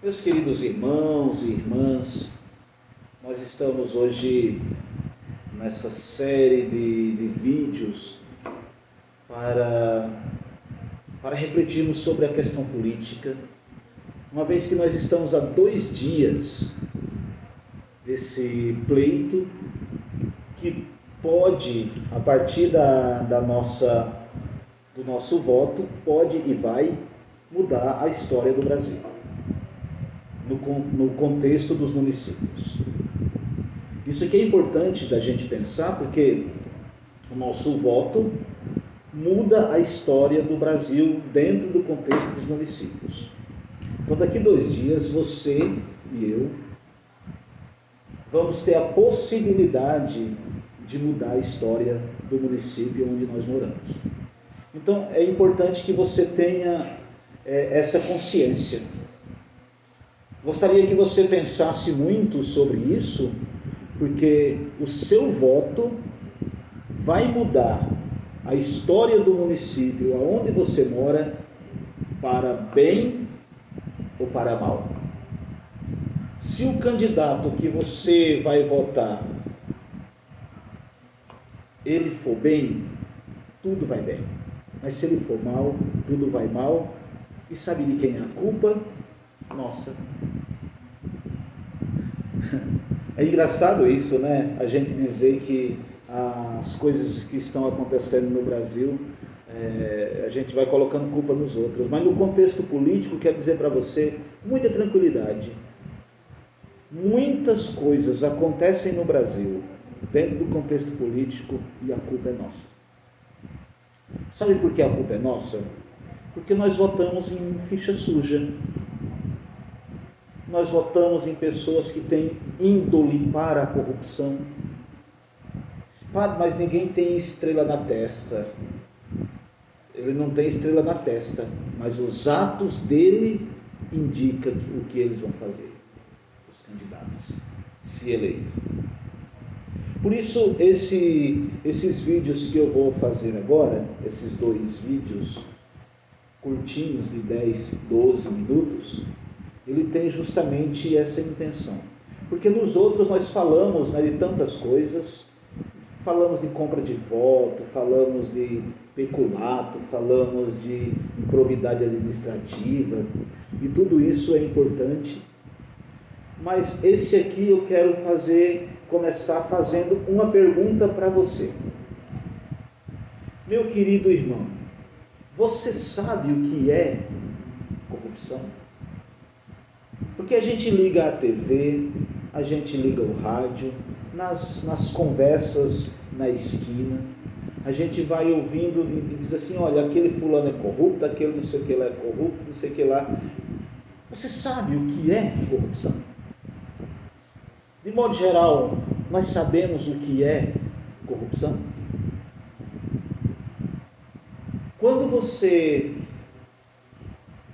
Meus queridos irmãos e irmãs, nós estamos hoje nessa série de vídeos para refletirmos sobre a questão política, uma vez que nós estamos há 2 dias desse pleito que pode, a partir do nosso voto, pode e vai mudar a história do Brasil, no contexto dos municípios. Isso aqui é importante da gente pensar, porque o nosso voto muda a história do Brasil dentro do contexto dos municípios. Então, daqui 2 dias, você e eu vamos ter a possibilidade de mudar a história do município onde nós moramos. Então, é importante que você tenha essa consciência. Gostaria que você pensasse muito sobre isso, porque o seu voto vai mudar a história do município aonde você mora para bem ou para mal. Se o candidato que você vai votar, ele for bem, tudo vai bem. Mas se ele for mal, tudo vai mal. E sabe de quem é a culpa? Nossa. É engraçado isso, né? A gente dizer que as coisas que estão acontecendo no Brasil, a gente vai colocando culpa nos outros. Mas no contexto político, quero dizer para você, muita tranquilidade. Muitas coisas acontecem no Brasil, dentro do contexto político, e a culpa é nossa. Sabe por que a culpa é nossa? Porque nós votamos em ficha suja. Nós votamos em pessoas que têm índole para a corrupção. Padre, mas ninguém tem estrela na testa. Ele não tem estrela na testa, mas os atos dele indicam o que eles vão fazer, os candidatos, se eleito. Por isso, esses vídeos que eu vou fazer agora, esses 2 vídeos curtinhos de 10, 12 minutos, ele tem justamente essa intenção. Porque nos outros nós falamos, né, de tantas coisas, falamos de compra de voto, falamos de peculato, falamos de improbidade administrativa, e tudo isso é importante. Mas esse aqui eu quero começar fazendo uma pergunta para você. Meu querido irmão, você sabe o que é corrupção? Porque a gente liga a TV, a gente liga o rádio, nas conversas na esquina, a gente vai ouvindo e diz assim, olha, aquele fulano é corrupto, aquele não sei o que lá é corrupto, não sei o que lá. Você sabe o que é corrupção? De modo geral, nós sabemos o que é corrupção? Quando você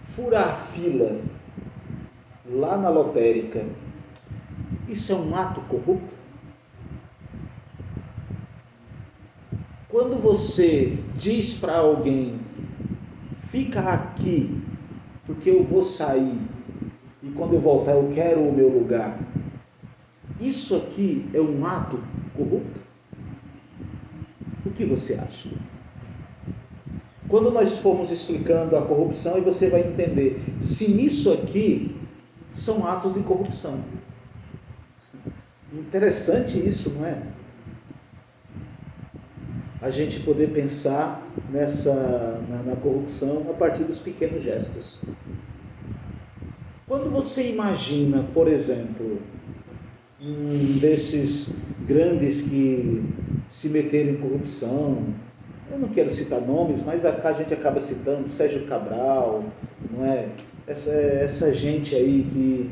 furar a fila lá na lotérica, isso é um ato corrupto? Quando você diz para alguém, fica aqui, porque eu vou sair, e quando eu voltar eu quero o meu lugar, isso aqui é um ato corrupto? O que você acha? Quando nós formos explicando a corrupção, e você vai entender se isso aqui são atos de corrupção. Interessante isso, não é? A gente poder pensar na corrupção a partir dos pequenos gestos. Quando você imagina, por exemplo, um desses grandes que se meteram em corrupção, eu não quero citar nomes, mas a gente acaba citando Sérgio Cabral, não é? Essa gente aí que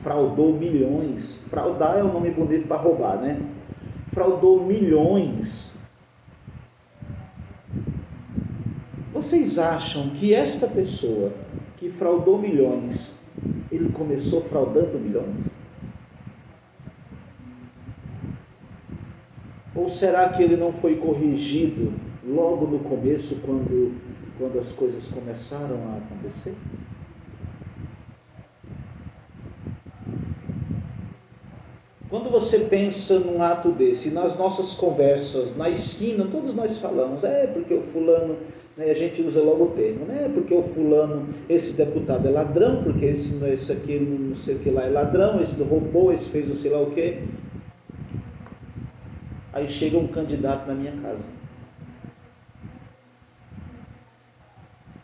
fraudou milhões. Fraudar é um nome bonito para roubar, né? Fraudou milhões. Vocês acham que esta pessoa que fraudou milhões, ele começou fraudando milhões? Ou será que ele não foi corrigido logo no começo, quando as coisas começaram a acontecer? quando você pensa num ato desse, nas nossas conversas, na esquina, todos nós falamos, porque o fulano, né, a gente usa logo o termo, né, porque o fulano, esse deputado é ladrão, porque esse aqui não sei o que lá é ladrão, esse roubou, esse fez não sei lá o que. Aí chega um candidato na minha casa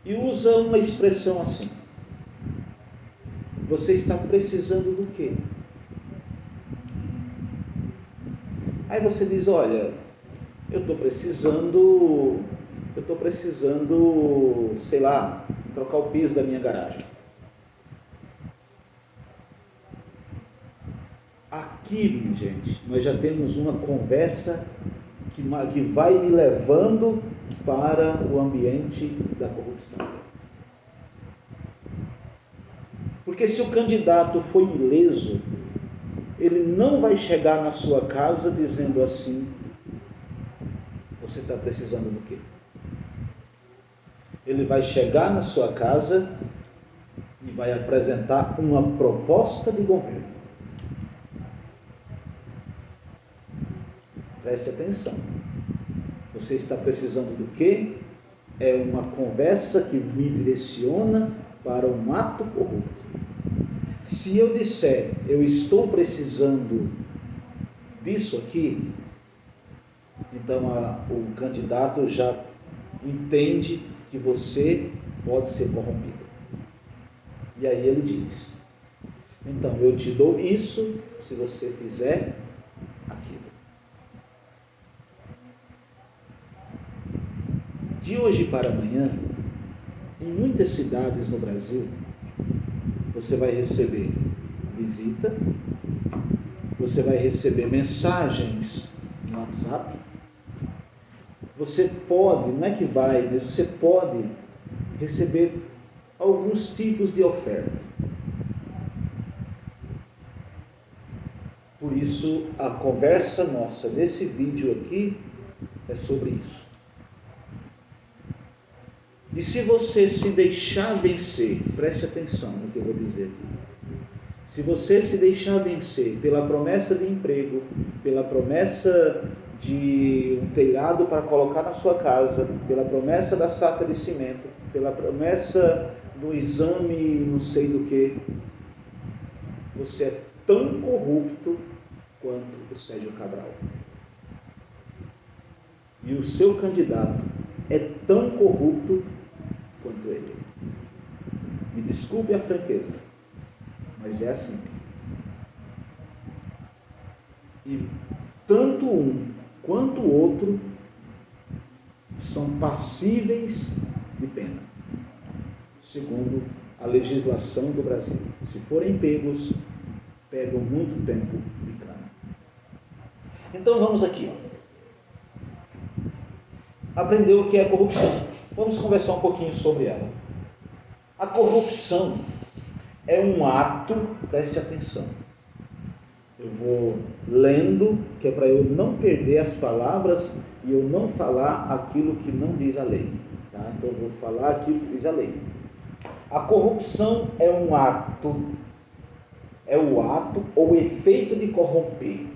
e usa uma expressão assim: você está precisando do quê? Aí você diz, olha, eu estou precisando, sei lá, trocar o piso da minha garagem. Aqui, minha gente, nós já temos uma conversa que vai me levando para o ambiente da corrupção. Porque se o candidato foi ileso, ele não vai chegar na sua casa dizendo assim: você está precisando do quê? Ele vai chegar na sua casa e vai apresentar uma proposta de governo. Preste atenção. Você está precisando do quê? É uma conversa que me direciona para um ato corrupto. Se eu disser, eu estou precisando disso aqui, então o candidato já entende que você pode ser corrompido. E aí ele diz, então eu te dou isso se você fizer aquilo. De hoje para amanhã, em muitas cidades no Brasil, você vai receber visita, você vai receber mensagens no WhatsApp, você pode, não é que vai, mas você pode receber alguns tipos de oferta. Por isso, a conversa nossa desse vídeo aqui é sobre isso. E se você se deixar vencer, preste atenção no que eu vou dizer aqui. Se você se deixar vencer pela promessa de emprego, pela promessa de um telhado para colocar na sua casa, pela promessa da saca de cimento, pela promessa do exame não sei do que, você é tão corrupto quanto o Sérgio Cabral. E o seu candidato é tão corrupto quanto ele. Me desculpe a franqueza, mas é assim. E tanto um quanto o outro são passíveis de pena, segundo a legislação do Brasil. Se forem pegos, pegam muito tempo de cana. Então vamos aqui, aprender o que é corrupção. Vamos conversar um pouquinho sobre ela. A corrupção é um ato, preste atenção. Eu vou lendo, que é para eu não perder as palavras e eu não falar aquilo que não diz a lei. Tá? Então eu vou falar aquilo que diz a lei. A corrupção é um ato, é o ato ou efeito de corromper.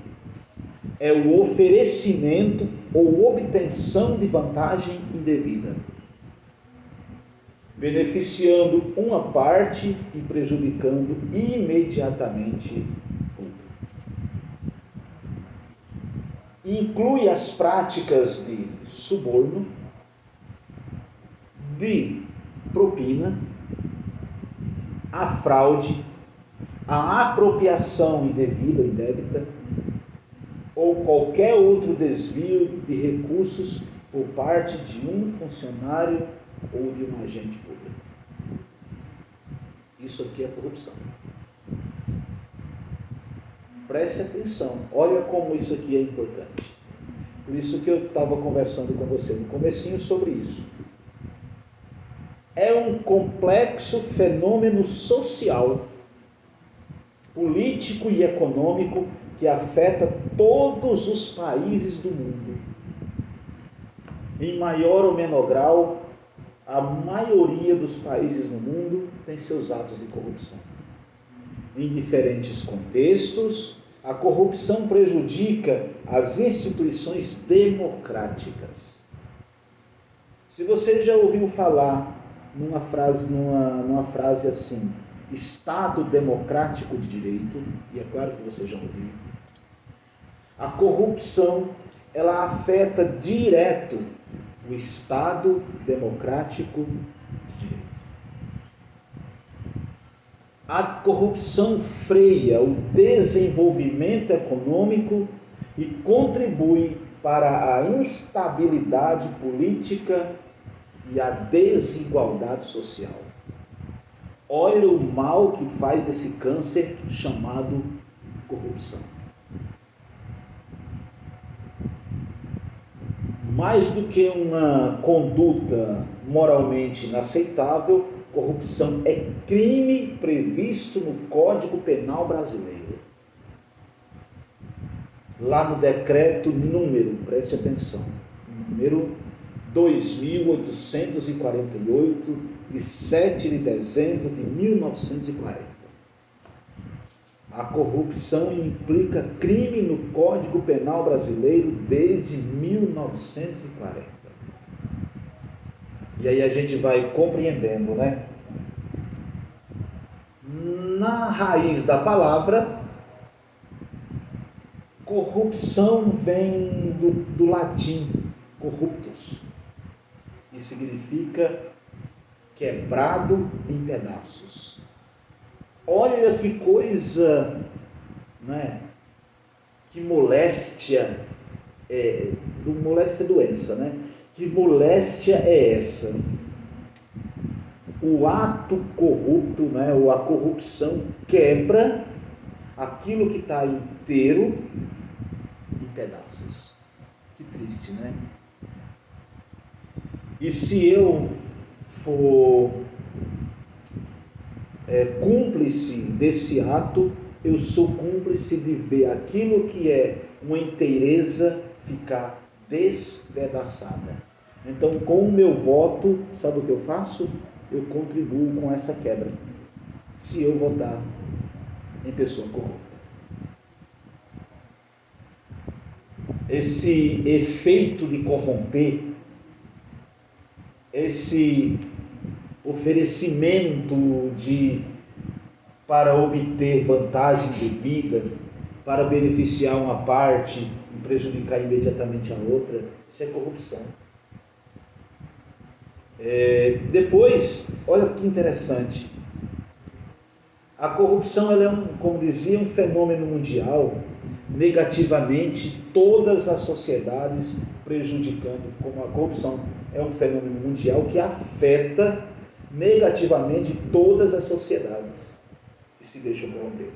É o oferecimento ou obtenção de vantagem indevida, beneficiando uma parte e prejudicando imediatamente outra. Inclui as práticas de suborno, de propina, a fraude, a apropriação indevida ou indébita, ou qualquer outro desvio de recursos por parte de um funcionário ou de um agente público. Isso aqui é corrupção. Preste atenção, olha como isso aqui é importante. Por isso que eu estava conversando com você no comecinho sobre isso. É um complexo fenômeno social, político e econômico que afeta todos os países do mundo. Em maior ou menor grau, a maioria dos países no mundo tem seus atos de corrupção. Em diferentes contextos, A corrupção prejudica as instituições democráticas. Se você já ouviu falar numa frase assim, Estado democrático de direito, e é claro que você já ouviu, a corrupção, ela afeta direto o Estado democrático de direito. A corrupção freia o desenvolvimento econômico e contribui para a instabilidade política e a desigualdade social. Olha o mal que faz esse câncer chamado corrupção. Mais do que uma conduta moralmente inaceitável, corrupção é crime previsto no Código Penal brasileiro. Lá no decreto número, preste atenção, número 2.848, de 7 de dezembro de 1940. A corrupção implica crime no Código Penal brasileiro desde 1940. E aí a gente vai compreendendo, né? Na raiz da palavra, corrupção vem do latim corruptus, e significa quebrado em pedaços. Olha que coisa, né? Que moléstia, moléstia é doença, né? Que moléstia é essa? O ato corrupto, né? Ou a corrupção quebra aquilo que está inteiro em pedaços. Que triste, né? E se eu for cúmplice desse ato, eu sou cúmplice de ver aquilo que é uma inteireza ficar despedaçada. Então, com o meu voto, sabe o que eu faço? Eu contribuo com essa quebra, se eu votar em pessoa corrupta. Esse efeito de corromper, esse oferecimento para obter vantagem devida, para beneficiar uma parte e prejudicar imediatamente a outra, isso é corrupção. Depois, olha que interessante, a corrupção ela é como dizia, um fenômeno mundial, negativamente todas as sociedades prejudicando, como a corrupção é um fenômeno mundial que afeta negativamente todas as sociedades que se deixam corromper,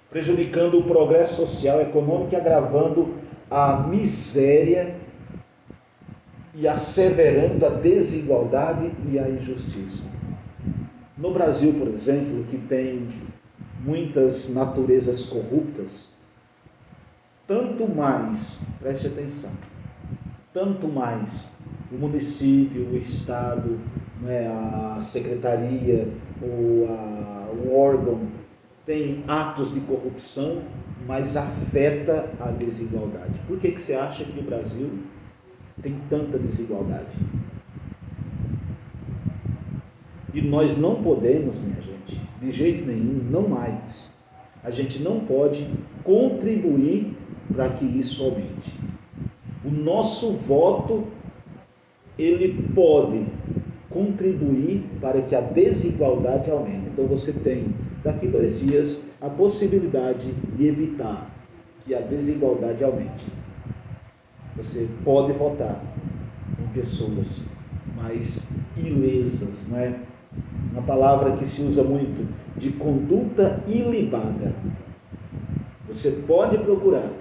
prejudicando o progresso social e econômico e agravando a miséria e asseverando a desigualdade e a injustiça. No Brasil, por exemplo, que tem muitas naturezas corruptas, tanto mais, preste atenção, tanto mais o município, o estado, né, a secretaria, o órgão tem atos de corrupção, mas afeta a desigualdade. Por que você acha que o Brasil tem tanta desigualdade? E nós não podemos, minha gente, de jeito nenhum, não mais. A gente não pode contribuir para que isso aumente. O nosso voto, ele pode contribuir para que a desigualdade aumente. Então você tem, daqui 2 dias, a possibilidade de evitar que a desigualdade aumente. Você pode votar em pessoas mais ilesas, não é? Uma palavra que se usa muito, de conduta ilibada. Você pode procurar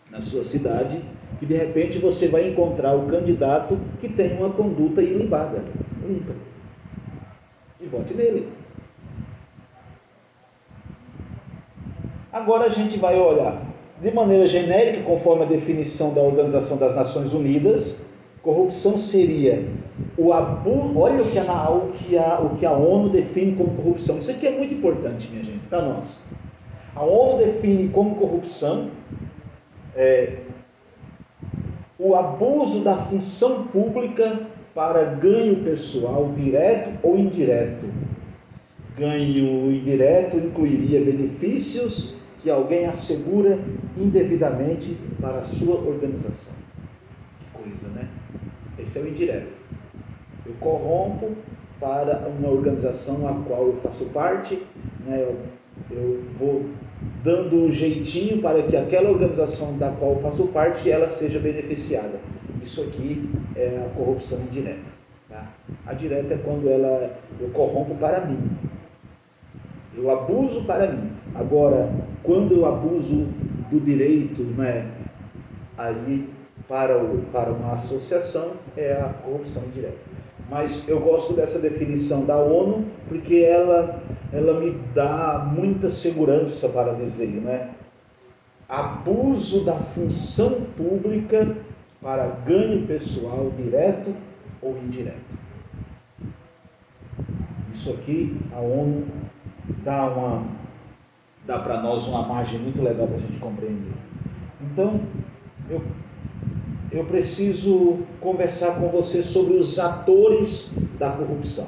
na sua cidade que de repente você vai encontrar o candidato que tem uma conduta ilibada, limpa, e vote nele. Agora a gente vai olhar de maneira genérica, conforme a definição da Organização das Nações Unidas. Corrupção seria o abuso. Olha o que a ONU define como corrupção. Isso aqui é muito importante, minha gente, para nós. A ONU define como corrupção o abuso da função pública para ganho pessoal direto ou indireto. Ganho indireto incluiria benefícios que alguém assegura indevidamente para a sua organização. Que coisa, né? Esse é o indireto. Eu corrompo para uma organização a qual eu faço parte, né? Eu vou dando um jeitinho para que aquela organização da qual eu faço parte, ela seja beneficiada. Isso aqui é a corrupção indireta. Tá? A direta é quando eu corrompo para mim. Eu abuso para mim. Agora, quando eu abuso do direito, né, aí para uma associação, é a corrupção indireta. Mas eu gosto dessa definição da ONU, porque ela me dá muita segurança para dizer, né? Abuso da função pública para ganho pessoal direto ou indireto. Isso aqui, a ONU dá para nós uma margem muito legal para a gente compreender. Então, eu preciso conversar com você sobre os atores da corrupção.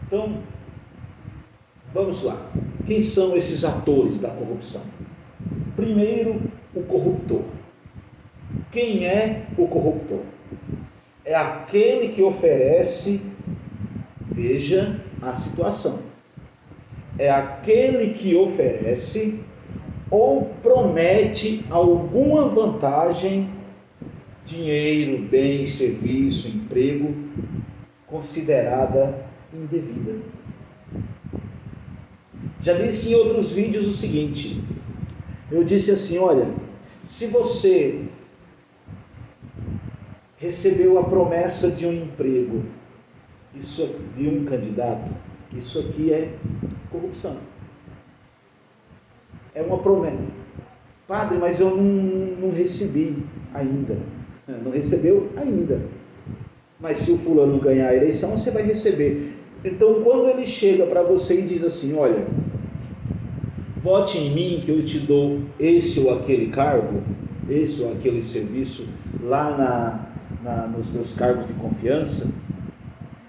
Então, vamos lá. Quem são esses atores da corrupção? Primeiro, o corruptor. Quem é o corruptor? É aquele que oferece, veja a situação, é aquele que oferece ou promete alguma vantagem, dinheiro, bem, serviço, emprego, considerada indevida. Já disse em outros vídeos o seguinte, eu disse assim, olha, se você recebeu a promessa de um emprego, isso de um candidato, isso aqui é corrupção. É uma promessa. Padre, mas eu não recebi ainda. Não recebeu ainda. Mas se o fulano ganhar a eleição, você vai receber. Então, quando ele chega para você e diz assim, olha, vote em mim que eu te dou esse ou aquele cargo, esse ou aquele serviço lá nos meus cargos de confiança,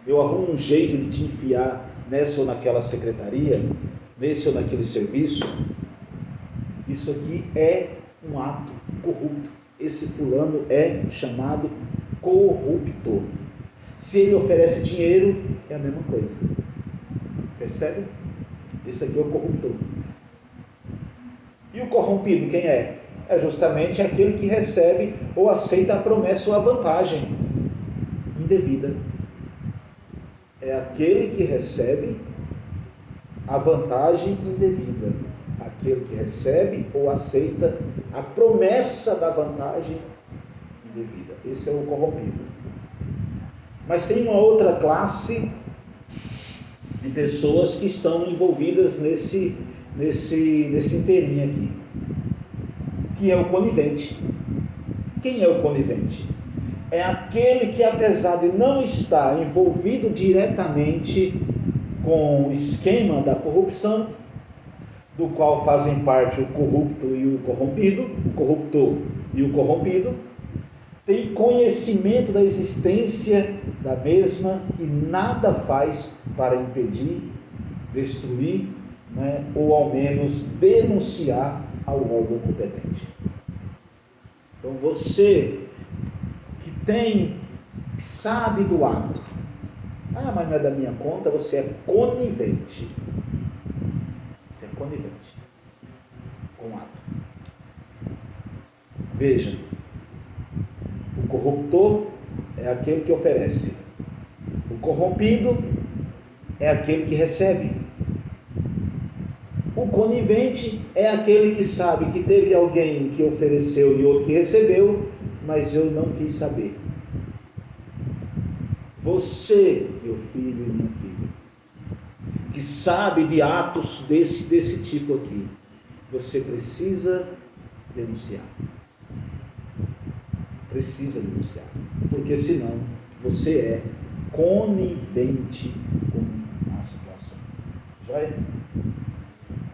eu arrumo um jeito de te enfiar nessa ou naquela secretaria, nesse ou naquele serviço. Isso aqui é um ato corrupto. Esse fulano é chamado corruptor. Se ele oferece dinheiro, é a mesma coisa. Percebe? Esse aqui é o corruptor. E o corrompido, quem é? É justamente aquele que recebe ou aceita a promessa ou a vantagem indevida. É aquele que recebe a vantagem indevida. Aquele que recebe ou aceita a promessa da vantagem indevida. Esse é o corrompido. Mas tem uma outra classe de pessoas que estão envolvidas nesse inteirinho aqui, que é o conivente. Quem é o conivente? É aquele que, apesar de não estar envolvido diretamente com o esquema da corrupção, do qual fazem parte o corrupto e o corrompido, o corruptor e o corrompido, tem conhecimento da existência da mesma e nada faz para impedir, destruir, né, ou ao menos denunciar ao órgão competente. Então você que sabe do ato, mas não é da minha conta, você é conivente. Você é conivente com o ato. Veja, o corruptor é aquele que oferece, o corrompido é aquele que recebe, o conivente é aquele que sabe que teve alguém que ofereceu e outro que recebeu, mas eu não quis saber. Você, meu filho e minha filha, que sabe de atos desse tipo aqui, você precisa denunciar. Precisa denunciar, porque senão você é conivente com a situação. Joia?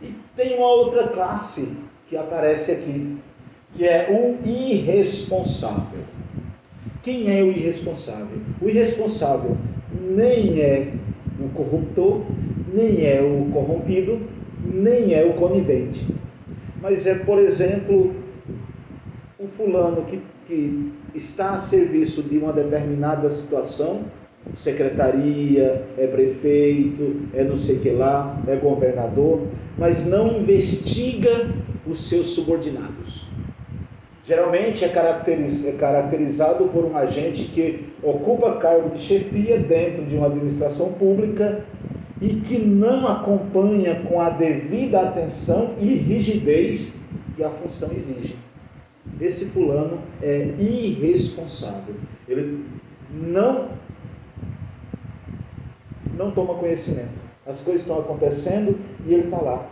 E tem uma outra classe que aparece aqui, que é o irresponsável. Quem é o irresponsável? O irresponsável nem é o corruptor, nem é o corrompido, nem é o conivente. Mas é, por exemplo, o fulano que está a serviço de uma determinada situação, secretaria, é prefeito, é não sei o que lá, é governador, mas não investiga os seus subordinados. Geralmente é caracterizado por um agente que ocupa cargo de chefia dentro de uma administração pública e que não acompanha com a devida atenção e rigidez que a função exige. Esse fulano é irresponsável. Ele não toma conhecimento. As coisas estão acontecendo e ele está lá.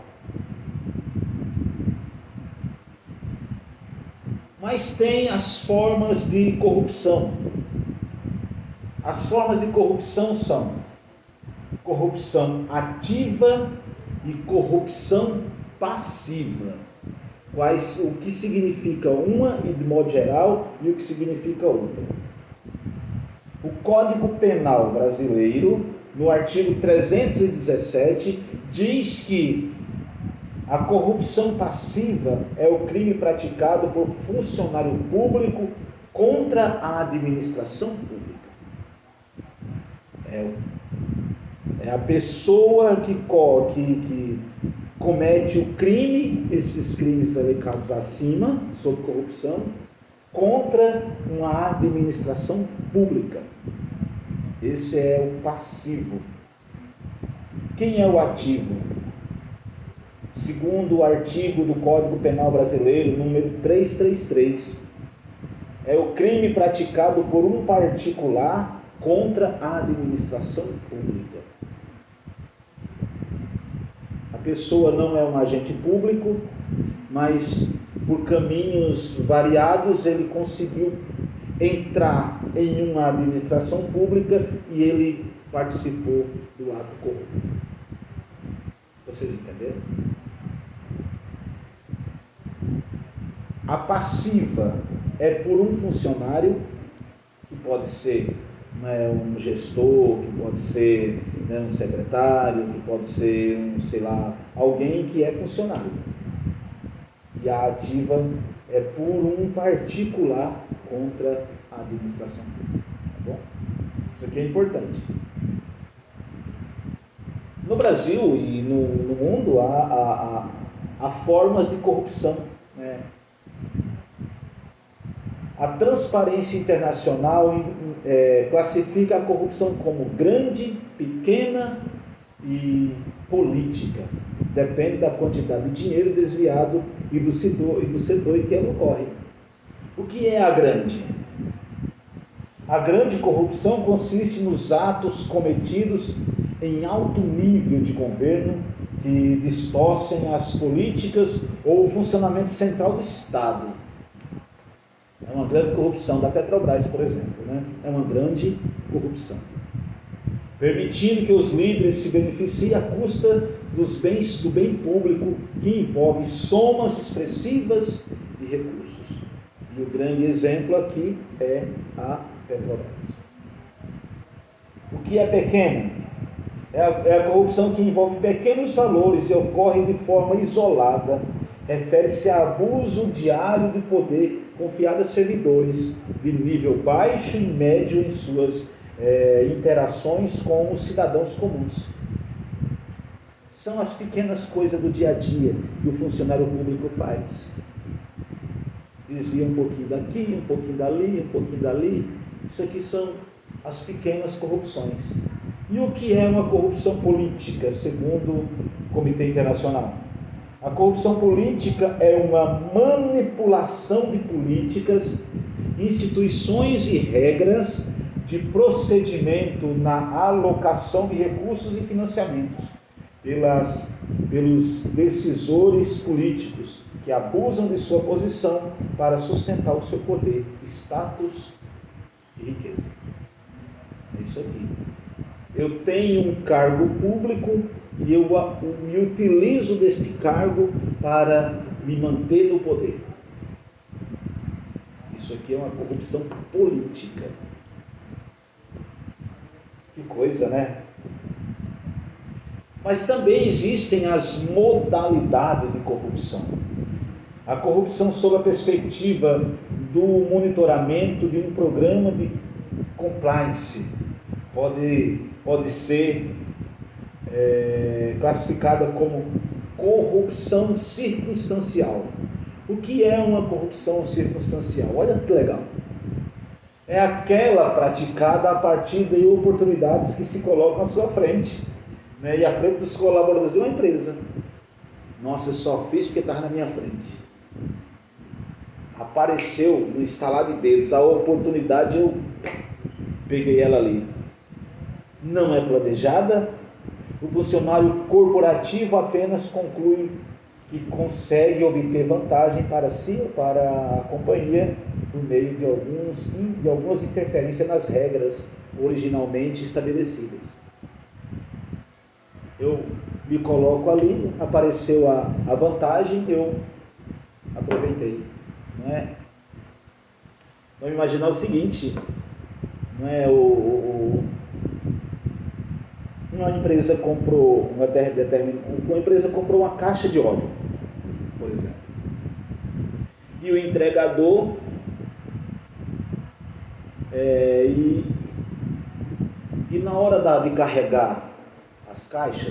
Mas tem as formas de corrupção. As formas de corrupção são corrupção ativa e corrupção passiva. O que significa uma, e de modo geral, e o que significa outra. O Código Penal brasileiro, no artigo 317, diz que a corrupção passiva é o crime praticado por funcionário público contra a administração pública. É a pessoa que comete o crime, esses crimes elencados acima, sob corrupção, contra uma administração pública. Esse é o passivo. Quem é o ativo? Segundo o artigo do Código Penal Brasileiro, número 333, é o crime praticado por um particular contra a administração pública. A pessoa não é um agente público, mas por caminhos variados ele conseguiu entrar em uma administração pública e ele participou do ato corrupto. Vocês entenderam? A passiva é por um funcionário, que pode ser um gestor, que pode ser um secretário, que pode ser alguém que é funcionário. E a ativa é por um particular contra a administração pública. Tá bom? Isso aqui é importante. No Brasil e no mundo há formas de corrupção, né? A Transparência Internacional classifica a corrupção como grande, pequena e política. Depende da quantidade de dinheiro desviado e do setor em que ela ocorre. O que é a grande? A grande corrupção consiste nos atos cometidos em alto nível de governo que distorcem as políticas ou o funcionamento central do Estado. É uma grande corrupção da Petrobras, por exemplo, né? É uma grande corrupção. Permitindo que os líderes se beneficiem à custa dos bens do bem público, que envolve somas expressivas de recursos. E o grande exemplo aqui é a Petrobras. O que é pequeno? É a corrupção que envolve pequenos valores e ocorre de forma isolada. Refere-se a abuso diário de poder confiado a servidores de nível baixo e médio em suas interações com os cidadãos comuns. São as pequenas coisas do dia a dia que o funcionário público faz. Desvia um pouquinho daqui, um pouquinho dali, um pouquinho dali. Isso aqui são as pequenas corrupções. E o que é uma corrupção política, segundo o Comitê Internacional? A corrupção política é uma manipulação de políticas, instituições e regras de procedimento na alocação de recursos e financiamentos pelos decisores políticos que abusam de sua posição para sustentar o seu poder, status e riqueza. É isso aqui. Eu tenho um cargo público e eu me utilizo deste cargo para me manter no poder. Isso aqui é uma corrupção política. Que coisa, né? Mas também existem as modalidades de corrupção. A corrupção sob a perspectiva do monitoramento de um programa de compliance pode ser classificada como corrupção circunstancial. O que é uma corrupção circunstancial? Olha que legal. É aquela praticada a partir de oportunidades que se colocam à sua frente, né? E à frente dos colaboradores de uma empresa. Nossa, eu só fiz porque estava na minha frente. Apareceu no estalar de dedos a oportunidade, eu peguei ela ali. Não é planejada. O funcionário corporativo apenas conclui que consegue obter vantagem para si ou para a companhia por meio de algumas interferências nas regras originalmente estabelecidas. Eu me coloco ali, apareceu a vantagem, eu aproveitei. Não é? Vamos imaginar o seguinte, não é? Uma empresa comprou uma caixa de óleo, por exemplo, e o entregador e na hora de carregar as caixas,